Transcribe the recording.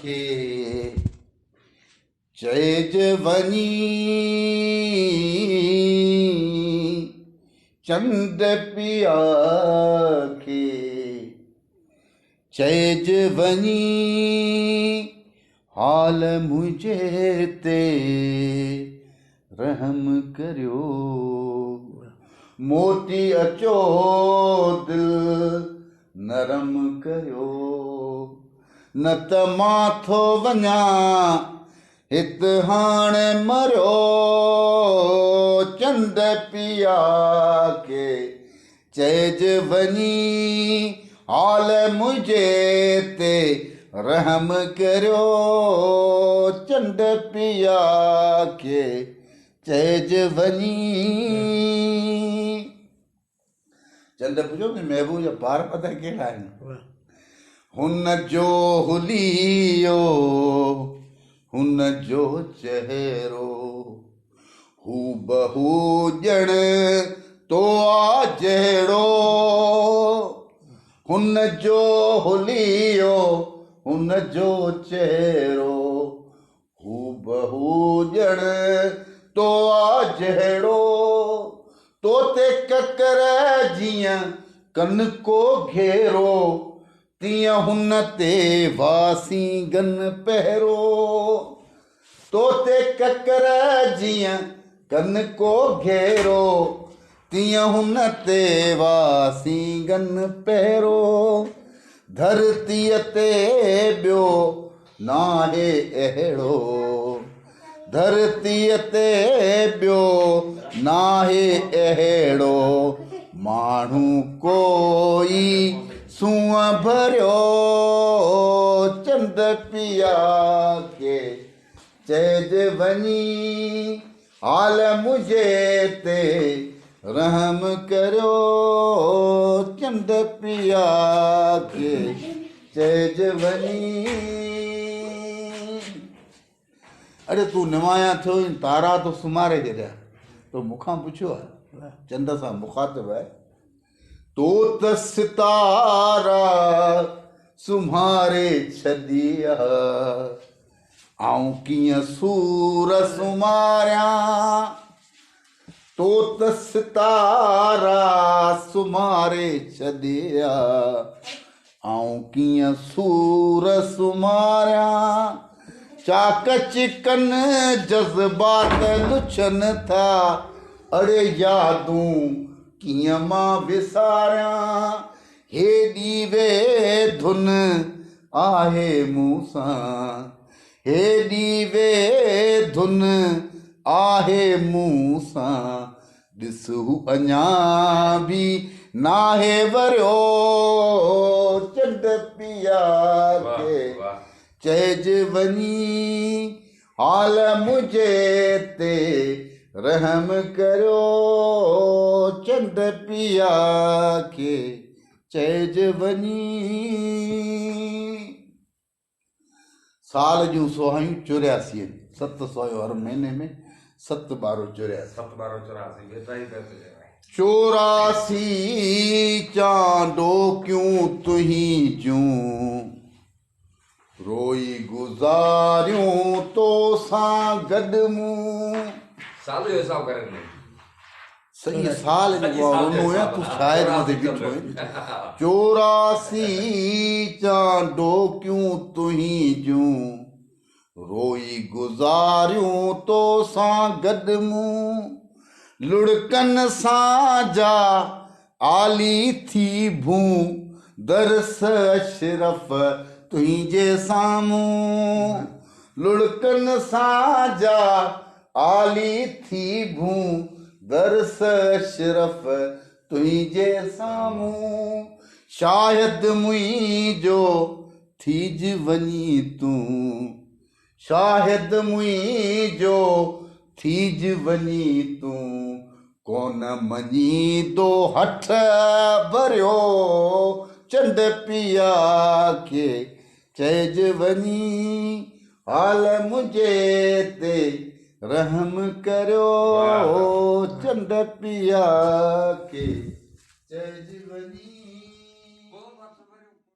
खे चइज वञी चंद पिया खे चइज वञी हाल मुंहिंजे ते रहम करियो मोती अचो दिल नरम करियो न त मां थो वञा हित हाणे मरियो चंद पिया खे चइज वञी हाल मुंहिंजे ते रहम करियो चंद पिया खे चइज वञी चंद पुछो कि महबूब जा पार पता कहिड़ा आहिनि हुन जो हुलियो हुन जो चहिरो हू बहू ॼण तो आ जहिड़ो हुन जो हुलियो हुन जो चहिरो हू बहू ॼण तो आ जहिड़ो तो ते ककर जीअं कन को घेरो तीअं हुन ते वासी गन पहिरो तो ते ककर जीअं कन को घेरो तीअं हुन ते वासी गन पहिरो धरतीअ ते ॿियो नाहे अहिड़ो धरतीअ ते ॿियो नाहे अहिड़ो माण्हू कोई सूंहं भरियो चंद पिया खे चइज वञी हाल मुंहिंजे ते रहम करियो चंद पिया खे चइज वञी अरे तूं निमाया थियो तारा तो सुमारे छॾिया तो मूंखां पुछियो आहे चंद सां मुखातिब आहे तो त सितारा सुम्हारे छॾिया आऊं कीअं सूर सुमारियां तो त सितारा सुम्हारे छॾिया आऊं कीअं सूर सुमारियां चाक चिकन जज़्बात लुछनि था अड़े यादूं कीअं मां विसारियां हेॾी वे धुन आहे मूं सां हेॾी वे धुन आहे मूं सां ॾिस हू अञा बि नाहे वरियो चंड पिया खे चइज वञी हाल मुंहिंजे ते रहम करियो चंड पिया खे चइज वञी साल जूं सोहायूं 84 700 हर महीने में 7 12 84 84 चांडो क्यों तुही जूं रोई गुज़ारियूं तो सां गॾु मूं साल जो हिसाब करें सही साल जो है तू शायर मथे बिठो है 84 चांडो क्यों तुही जूं रोई गुज़ारियूं तो सां गॾु मूं लुड़कन सां जा आली थी भूं दरस अशरफ तुंहिंजे साम्हूं लुड़कन सां जा आली थी भूं दरस अशरफ तुंहिंजे साम्हूं शायदि मुंहिंजो थीज वञी तूं शायदि मुंहिंजो थीज वञी तूं कोन मञींदो हठ भरियो चंड पिया खे चइज वञी हाल मुंहिंजे ते रहम करियो चंड पिया खे चइज वञी